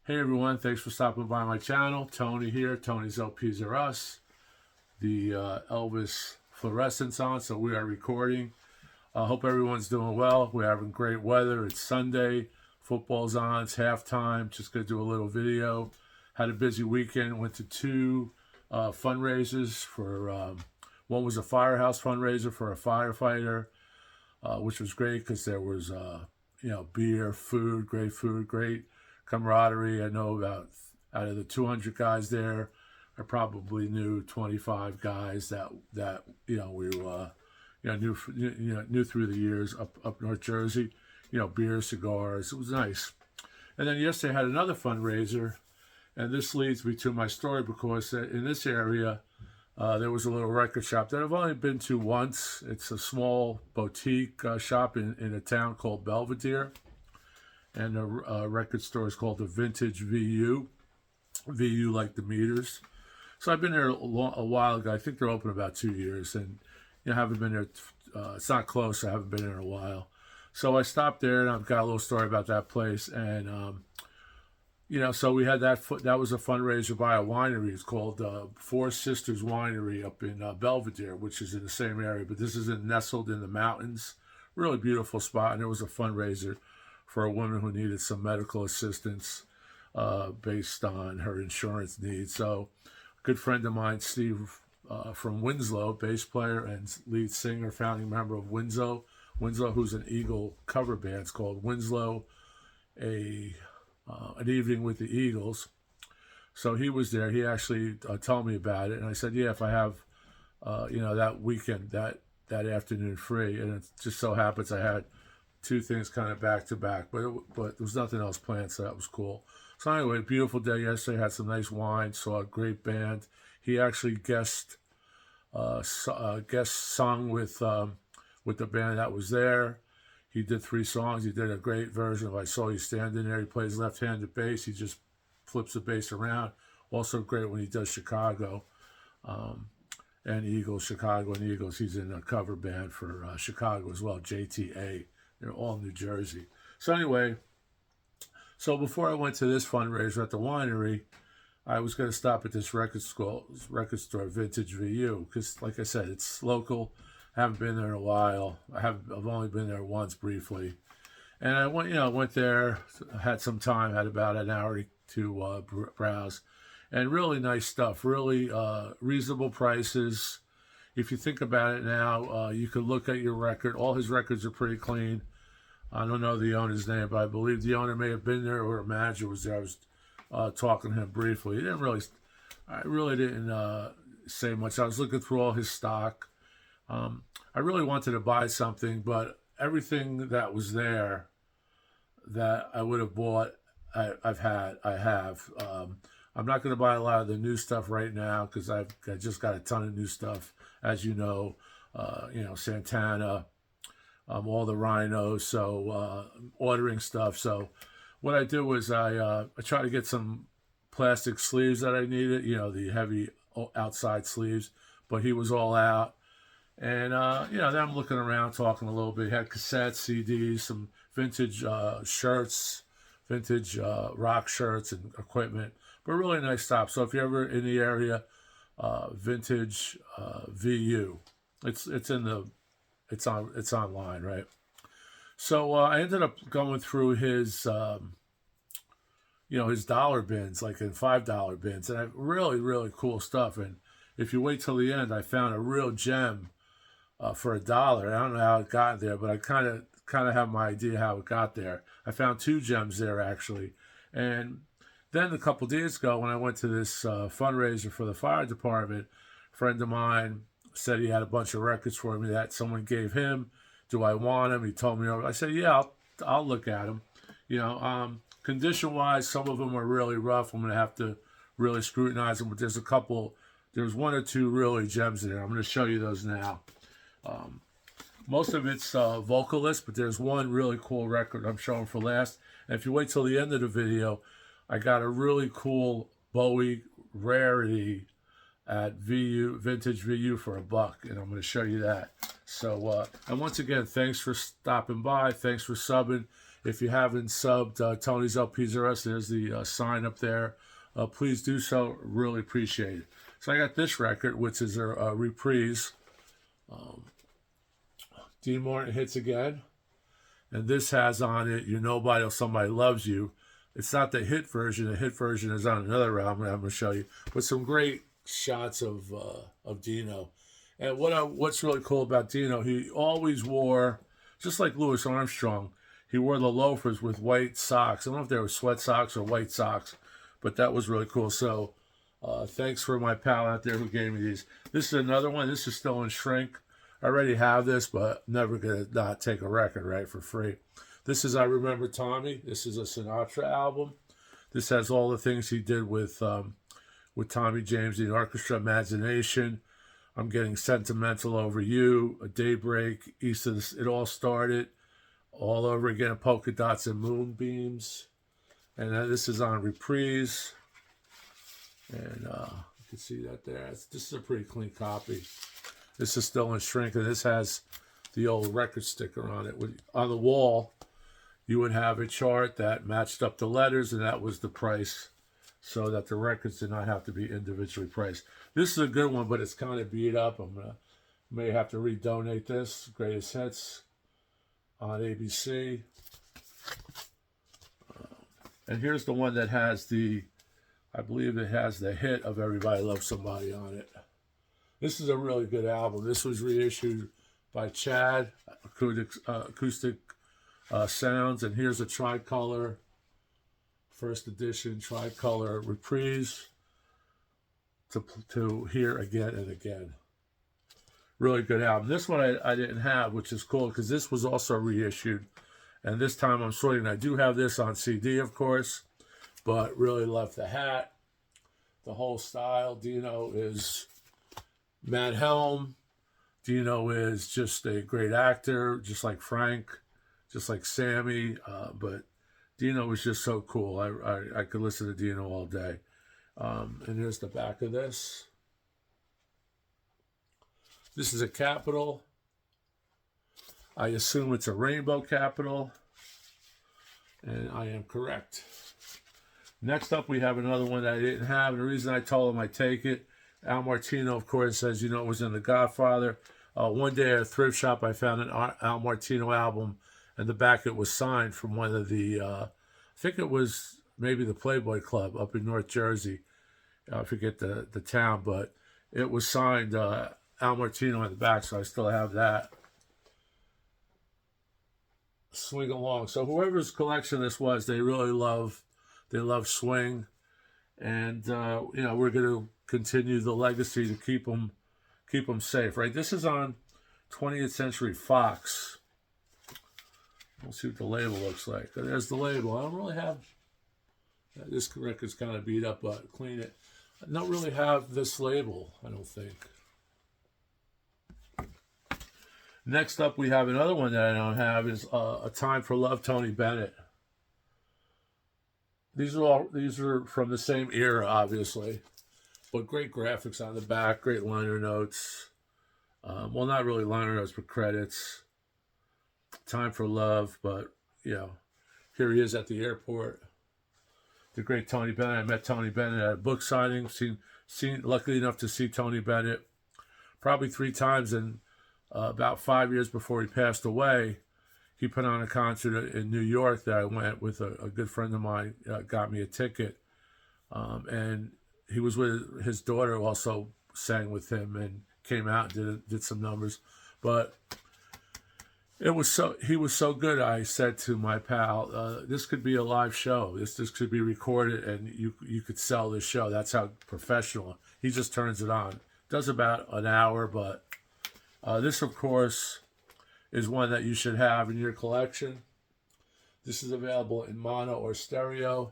Hey everyone, thanks for stopping by my channel. Tony here, Tony's LPs Are Us. The Elvis fluorescence on, so we are recording. Hope everyone's doing well. We're having great weather. It's Sunday, football's on, it's halftime. Just gonna do a little video. Had a busy weekend, went to two fundraisers for, one was a firehouse fundraiser for a firefighter, which was great because there was, beer, food, great camaraderie. I know about out of the 200 guys there, I probably knew 25 guys that we knew through the years up North Jersey. Beer, cigars. It was nice. And then yesterday I had another fundraiser, and this leads me to my story because in this area there was a little record shop that I've only been to once. It's a small boutique shop in a town called Belvedere. And the record store is called the Vintage VU. VU like the meters. So I've been there a while ago. I think they're open about 2 years, and I haven't been there. It's not close. I haven't been there in a while. So I stopped there, and I've got a little story about that place. And so we had that. That was a fundraiser by a winery. It's called Four Sisters Winery up in Belvedere, which is in the same area, but this is nestled in the mountains. Really beautiful spot, and it was a fundraiser for a woman who needed some medical assistance based on her insurance needs. So a good friend of mine, Steve from Winslow, bass player and lead singer, founding member of Winslow, who's an Eagle cover band. It's called Winslow, an Evening with the Eagles. So he was there. He actually told me about it, and I said, yeah, if I have that weekend, that afternoon free. And it just so happens I had two things kind of back to back, but there was nothing else planned, so that was cool. So anyway, beautiful day yesterday. Had some nice wine. Saw a great band. He actually guest sung with the band that was there. He did 3 songs. He did a great version of "I Saw You Standing There." He plays left-handed bass. He just flips the bass around. Also great when he does Chicago and Eagles. Chicago and Eagles. He's in a cover band for Chicago as well. JTA. They're all New Jersey. So anyway, before I went to this fundraiser at the winery, I was going to stop at this record store, Vintage VU, because like I said, it's local. I haven't been there in a while. I've only been there once briefly. And I went there, had some time, had about an hour to browse. And really nice stuff, really reasonable prices. If you think about it now, you could look at your record. All his records are pretty clean. I don't know the owner's name, but I believe the owner may have been there, or a manager was there. I was talking to him briefly. I really didn't say much. I was looking through all his stock. I really wanted to buy something, but everything that was there that I would have bought, I have. I'm not going to buy a lot of the new stuff right now because I just got a ton of new stuff, as you know. Santana, all the rhinos. So ordering stuff. So what I did was I tried to get some plastic sleeves that I needed. The heavy outside sleeves, but he was all out. And then I'm looking around, talking a little bit. He had cassettes, CDs, some vintage shirts, vintage rock shirts and equipment. But really nice stop. So if you're ever in the area, Vintage VU, it's online, right? So I ended up going through his his dollar bins, like in $5 bins, and I really cool stuff. And if you wait till the end, I found a real gem for $1. I don't know how it got there, but I kind of have my idea how it got there. I found 2 gems there actually, and then a couple days ago, when I went to this fundraiser for the fire department, a friend of mine said he had a bunch of records for me that someone gave him. Do I want them? He told me. I said, yeah, I'll look at them. Condition-wise, some of them are really rough. I'm going to have to really scrutinize them, but there's 1 or 2 really gems in there. I'm going to show you those now. Most of it's vocalist, but there's one really cool record I'm showing for last. And if you wait till the end of the video, I got a really cool Bowie rarity at Vintage VU for $1, and I'm going to show you that. So, and once again, thanks for stopping by. Thanks for subbing. If you haven't subbed Tony's LPs or us, there's the sign up there. Please do so. Really appreciate it. So I got this record, which is a reprise. Dean Martin hits again. And this has on it, You're Nobody Till Somebody Loves You. It's not the hit version. The hit version is on another album I'm going to show you. But some great shots of Dino. And what's really cool about Dino, he always wore, just like Louis Armstrong, he wore the loafers with white socks. I don't know if they were sweat socks or white socks, but that was really cool. So thanks for my pal out there who gave me these. This is another one. This is still in shrink. I already have this, but never going to not take a record, right, for free. This is I Remember Tommy. This is a Sinatra album. This has all the things he did with Tommy James, the orchestra, Imagination, I'm Getting Sentimental Over You, A Daybreak, East of the, It All Started, All Over Again, Polka Dots and Moonbeams. And this is on reprise. And you can see that there. This is a pretty clean copy. This is still in shrink, and this has the old record sticker on it. On the wall, you would have a chart that matched up the letters, and that was the price, so that the records did not have to be individually priced. This is a good one, but it's kind of beat up. May have to redonate this. Greatest Hits on ABC. And here's the one that has I believe it has the hit of Everybody Loves Somebody on it. This is a really good album. This was reissued by Chad, Acoustic Sounds. And here's a tricolor, first edition tricolor reprise to hear again and again. Really good album. This one I didn't have, which is cool because this was also reissued. And this time I'm sorting. I do have this on CD, of course, but really love the hat, the whole style. Dino is Matt Helm. Dino is just a great actor, just like Frank, just like Sammy. But Dino was just so cool. I could listen to Dino all day. And here's the back of this. This is a Capitol. I assume it's a rainbow Capitol. And I am correct. Next up, we have another one that I didn't have. And the reason I told him I take it, Al Martino, of course, says, it was in The Godfather. One day at a thrift shop, I found an Al Martino album, and the back it was signed from one of the, I think it was maybe the Playboy Club up in North Jersey. I forget the town, but it was signed Al Martino on the back, so I still have that. Swing Along. So whoever's collection this was, they really love swing, and we're going to continue the legacy to keep them safe, right? This is on 20th Century Fox. Let's see what the label looks like. There's the label. I don't really have, this record's kind of beat up, but clean it. I don't really have this label, I don't think. Next up, we have another one that I don't have, is A Time for Love, Tony Bennett. These are from the same era, obviously, but great graphics on the back, great liner notes. Well, not really liner notes, but credits. Time for Love, but here he is at the airport. The great Tony Bennett. I met Tony Bennett at a book signing. Seen lucky enough to see Tony Bennett probably 3 times, and about 5 years before he passed away, he put on a concert in New York that I went with a good friend of mine, got me a ticket. And he was with his daughter, who also sang with him and came out and did some numbers. But he was so good, I said to my pal, this could be a live show. This could be recorded and you could sell this show. That's how professional. He just turns it on. Does about an hour, but this, of course, is one that you should have in your collection. This is available in mono or stereo.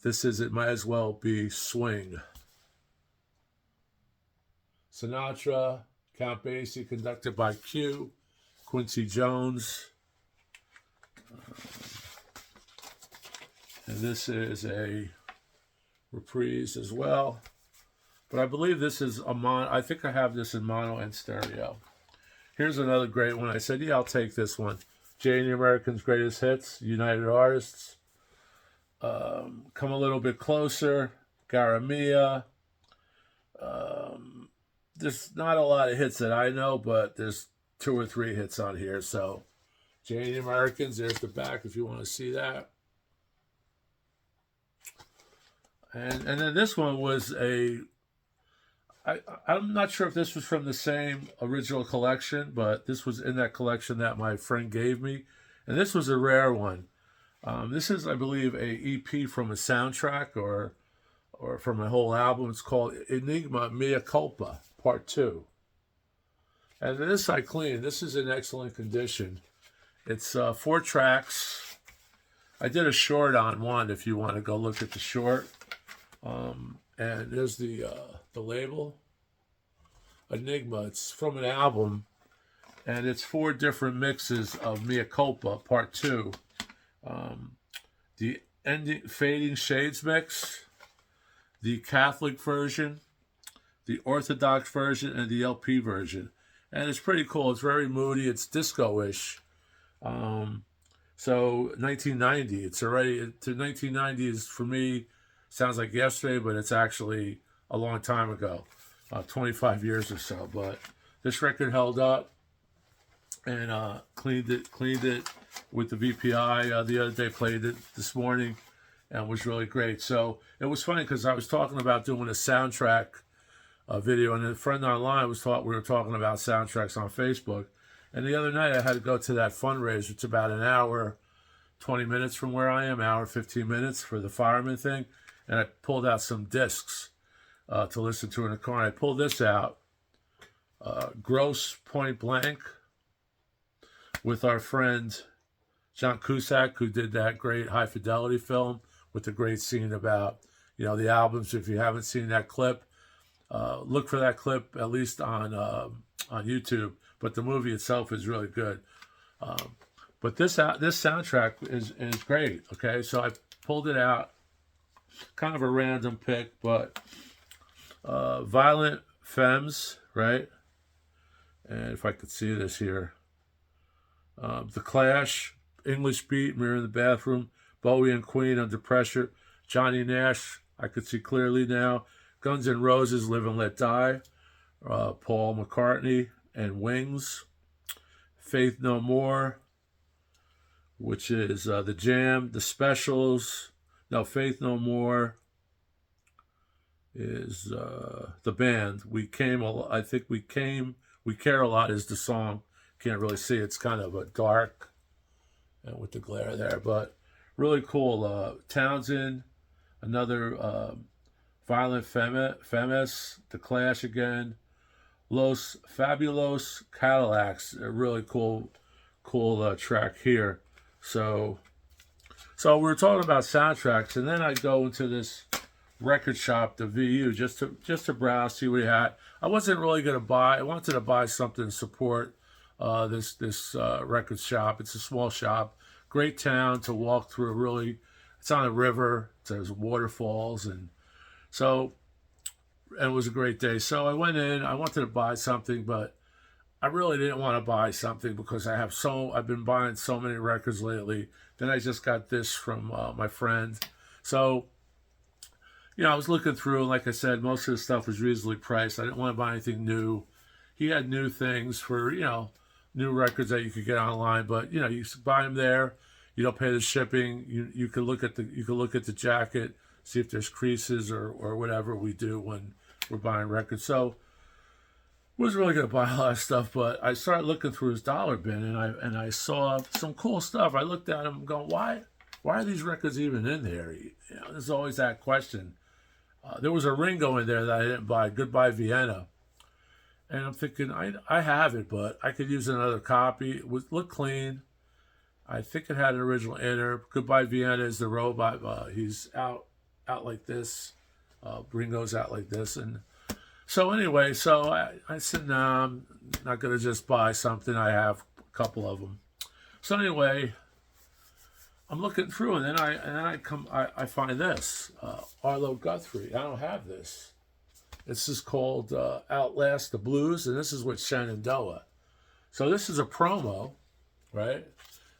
It might as well be swing. Sinatra, Count Basie, conducted by Q, Quincy Jones. And this is a reprise as well. But I believe this is a mono. I think I have this in mono and stereo. Here's another great one. I said, yeah, I'll take this one. Jay and the Americans' Greatest Hits, United Artists. Come a Little Bit Closer, Garamia. There's not a lot of hits that I know, but there's 2 or 3 hits on here. So, Jay and the Americans, there's the back if you want to see that. And then this one was I'm not sure if this was from the same original collection, but this was in that collection that my friend gave me. And this was a rare one. This is, I believe, a EP from a soundtrack or from a whole album. It's called Enigma Mea Culpa, Part 2. And this I cleaned. This is in excellent condition. It's 4 tracks. I did a short on one if you want to go look at the short. And there's the label. Enigma. It's from an album. And it's 4 different mixes of Mea Culpa, Part 2. The Fading Shades mix, the Catholic version, the Orthodox version, and the LP version. And it's pretty cool. It's very moody. It's disco-ish. So 1990. It's already to 1990 is for me sounds like yesterday, but it's actually a long time ago, 25 years or so. But this record held up, and cleaned it with the VPI the other day. Played it this morning, and was really great. So it was funny because I was talking about doing a soundtrack video, and a friend online we were talking about soundtracks on Facebook. And the other night I had to go to that fundraiser. It's about an hour, 20 minutes from where I am, hour, 15 minutes for the fireman thing. And I pulled out some discs to listen to in the car. And I pulled this out, Gross Point Blank, with our friend John Cusack, who did that great High Fidelity film with the great scene about, the albums. If you haven't seen that clip, look for that clip at least on YouTube. But the movie itself is really good. But this soundtrack is great. Okay, so I pulled it out, kind of a random pick, but Violent Femmes, right? And if I could see this here, The Clash, English Beat, Mirror in the Bathroom, Bowie and Queen, Under Pressure, Johnny Nash, I could see clearly now, Guns N' Roses, Live and Let Die, Paul McCartney and Wings, Faith No More, which is The Jam, The Specials. No, Faith No More is the band. We Care a Lot is the song. Can't really see. It's kind of a dark and with the glare there, but really cool. Townsend, another Violent Femmes, The Clash again, Los Fabulos Cadillacs, a really cool track here. So we're talking about soundtracks, and then I go into this record shop, the VU, just to browse, see what he had. I wasn't really going to buy. I wanted to buy something to support this record shop. It's a small shop, great town to walk through. Really, it's on a river. There's waterfalls, and it was a great day. So I went in. I wanted to buy something, but I really didn't want to buy something because I've been buying so many records lately. Then I just got this from my friend. So, I was looking through, and like I said, most of the stuff was reasonably priced. I didn't want to buy anything new. He had new things for, new records that you could get online, but you buy them there. You don't pay the shipping. You can look at the jacket, see if there's creases or whatever we do when we're buying records. So wasn't really going to buy a lot of stuff, but I started looking through his dollar bin, and I saw some cool stuff. I looked at him going, why are these records even in there? There's always that question. There was a Ringo in there that I didn't buy, Goodbye Vienna. And I'm thinking, I have it, but I could use another copy. It looked clean. I think it had an original inner. Goodbye Vienna is the robot. He's out like this. Ringo's out like this. And so anyway, I said, no, I'm not going to just buy something. I have a couple of them. So anyway, I'm looking through, and then I find this, Arlo Guthrie. I don't have this. This is called Outlast the Blues, and this is with Shenandoah. So this is a promo, right?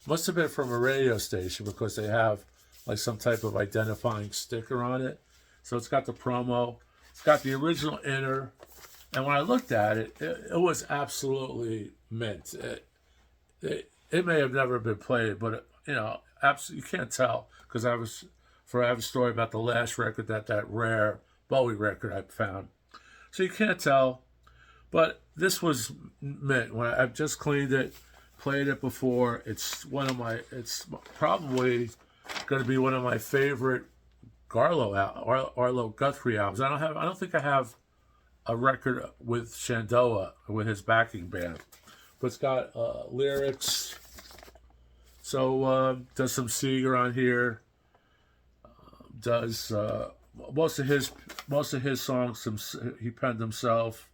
Must have been from a radio station because they have like some type of identifying sticker on it. So it's got the promo. It's got the original inner. And when I looked at it, it was absolutely mint. It may have never been played, but you know, absolutely, you can't tell because I have a story about the last record, that rare Bowie record I found. So you can't tell, but this was mint. When I've just cleaned it, played it before, it's probably going to be one of my favorite Arlo Guthrie albums. I don't think I have a record with Shenandoah with his backing band, but it's got lyrics. So does some Seeger on here. Does most of his songs he penned himself,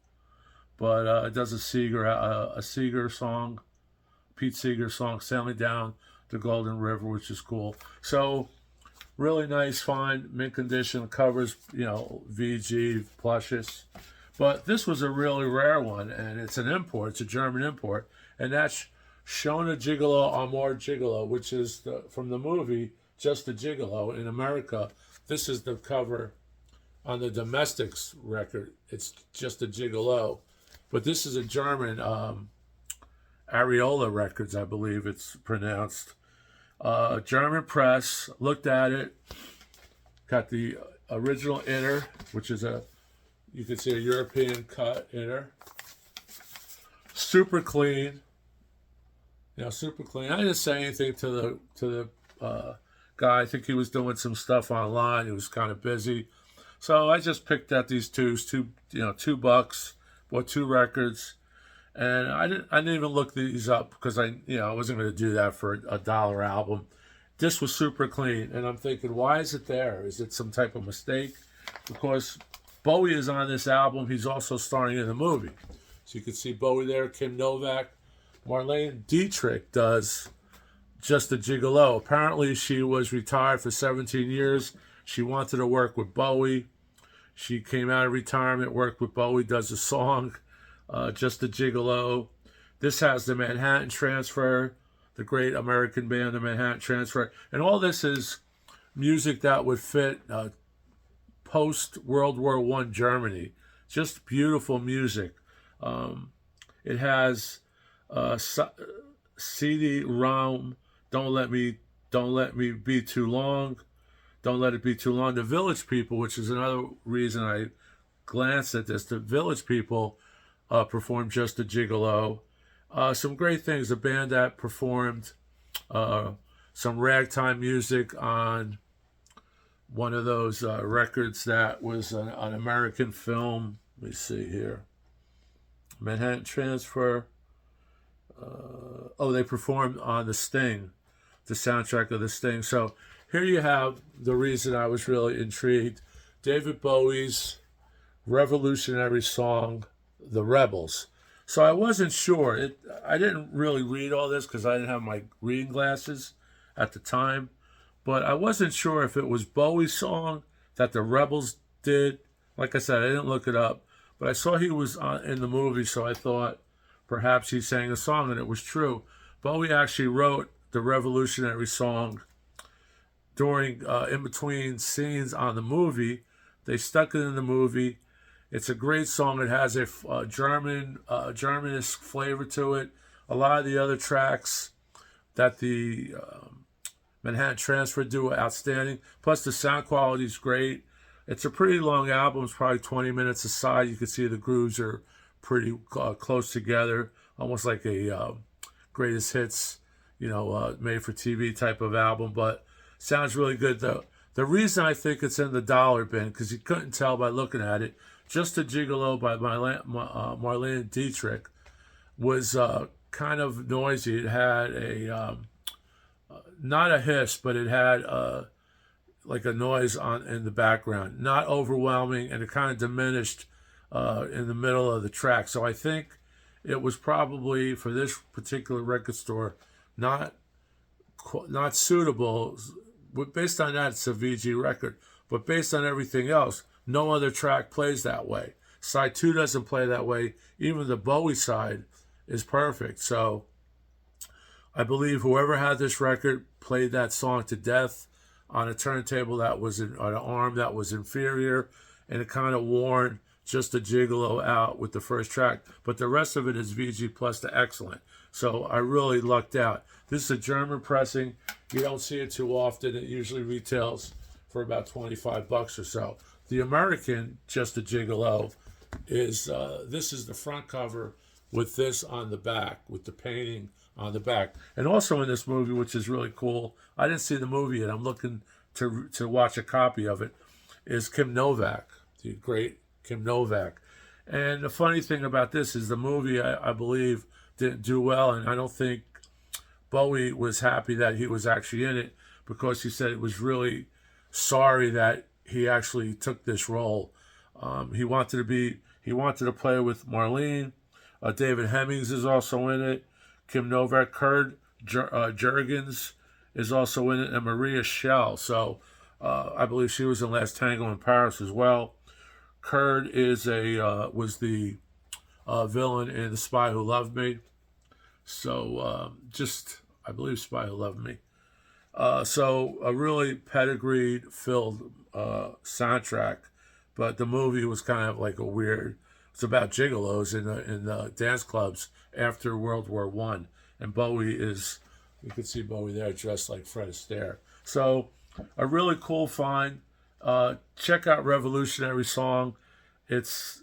but it does a Seeger song, Pete Seeger song, "Sailing Down the Golden River," which is cool. So really nice, fine, mint condition. Covers, you know, VG plushes. But this was a really rare one, and it's an import. It's a German import, and that's Shona Gigolo Amor Gigolo, which is from the movie Just a Gigolo in America. This is the cover on the Domestics record. It's Just a Gigolo, but this is a German Areola Records, I believe it's pronounced. German press. Looked at it. Got the original inner, which is you can see a European cut inner. Super clean. You know, super clean. I didn't say anything to the guy. I think he was doing some stuff online. He was kind of busy, so I just picked out these $2. Bought 2 records, and I didn't even look these up because I wasn't going to do that for a $1 album. This was super clean, and I'm thinking, why is it there? Is it some type of mistake? Because Bowie is on this album. He's also starring in the movie. So you can see Bowie there, Kim Novak. Marlene Dietrich does Just a Gigolo. Apparently she was retired for 17 years. She wanted to work with Bowie. She came out of retirement, worked with Bowie, does a song, Just a Gigolo. This has the Manhattan Transfer, the great American band, the Manhattan Transfer. And all this is music that would fit post-World War I Germany. Just beautiful music. It has CD-ROM, Don't Let Me Be Too Long, Don't Let It Be Too Long. The Village People, which is another reason I glanced at this, the Village People performed Just a Gigolo. Some great things. A band that performed some ragtime music on one of those records that was an American film. Let me see here. Manhattan Transfer. They performed on The Sting, the soundtrack of The Sting. So here you have the reason I was really intrigued. David Bowie's revolutionary song, The Rebels. So I wasn't sure. I didn't really read all this because I didn't have my reading glasses at the time. But I wasn't sure if it was Bowie's song that the Rebels did. Like I said, I didn't look it up. But I saw he was in the movie, so I thought perhaps he sang a song, and it was true. Bowie actually wrote the revolutionary song during, in between scenes on the movie. They stuck it in the movie. It's a great song. It has a Germanish flavor to it. A lot of the other tracks that the Manhattan Transfer do are outstanding. Plus the sound quality is great. It's a pretty long album. It's probably 20 minutes aside. You can see the grooves are pretty close together, almost like a greatest hits, made for TV type of album. But sounds really good though. The reason I think it's in the dollar bin, because you couldn't tell by looking at it, Just a Gigolo by Marlene Dietrich was kind of noisy. It had not a hiss, but it had like a noise in the background. Not overwhelming, and it kind of diminished in the middle of the track. So I think it was probably, for this particular record store, not suitable. Based on that, it's a VG record. But based on everything else, no other track plays that way. Side 2 doesn't play that way. Even the Bowie side is perfect. So I believe whoever had this record played that song to death on a turntable that was on an arm that was inferior, and it kind of worn just a gigolo out with the first track. But the rest of it is VG plus to excellent. So I really lucked out. This is a German pressing. You don't see it too often. It usually retails for about 25 bucks or so. The American, just a gigolo, is this is the front cover with this on the back, with the painting on the back. And also in this movie, which is really cool, I didn't see the movie yet, I'm looking to watch a copy of it, is Kim Novak, the great Kim Novak. And the funny thing about this is the movie, I believe, didn't do well, and I don't think Bowie was happy that he was actually in it, because he said it was really sorry that he actually took this role. He wanted to play with Marlene. David Hemmings is also in it. Kim Novak, Kurt Jurgens is also in it, and Maria Schell. So I believe she was in Last Tango in Paris as well. Kurt was the villain in The Spy Who Loved Me. So I believe Spy Who Loved Me. So a really pedigree-filled soundtrack, but the movie was kind of like a weird. It's about gigolos in the dance clubs after World War I, and Bowie is, you can see Bowie there dressed like Fred Astaire. So a really cool find. Check out Revolutionary Song. It's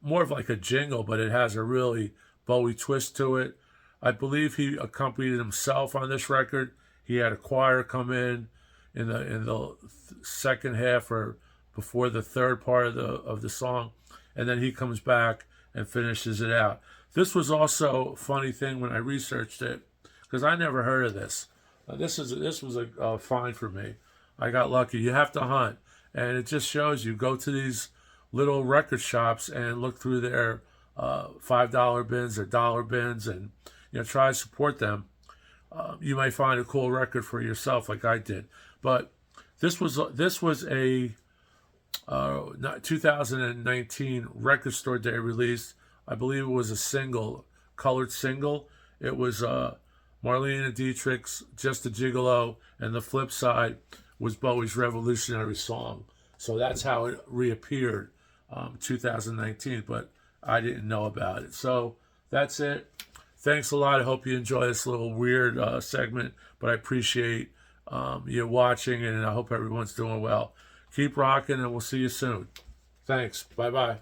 more of like a jingle, but it has a really Bowie twist to it. I believe he accompanied himself on this record. He had a choir come in the second half or before the third part of the song, and then he comes back and finishes it out. This was also a funny thing when I researched it, because I never heard of this. This was a find for me. I got lucky. You have to hunt, and it just shows you. Go to these little record shops and look through their $5 bins or dollar bins, and try to support them. You may find a cool record for yourself, like I did. But this was a 2019 Record Store Day release. I believe it was a single, colored single. It was Marlene and Dietrich's Just a Gigolo, and the flip side was Bowie's Revolutionary Song. So that's how it reappeared 2019, but I didn't know about it. So that's it. Thanks a lot. I hope you enjoy this little weird segment, but I appreciate you watching, and I hope everyone's doing well. Keep rocking, and we'll see you soon. Thanks. Bye-bye.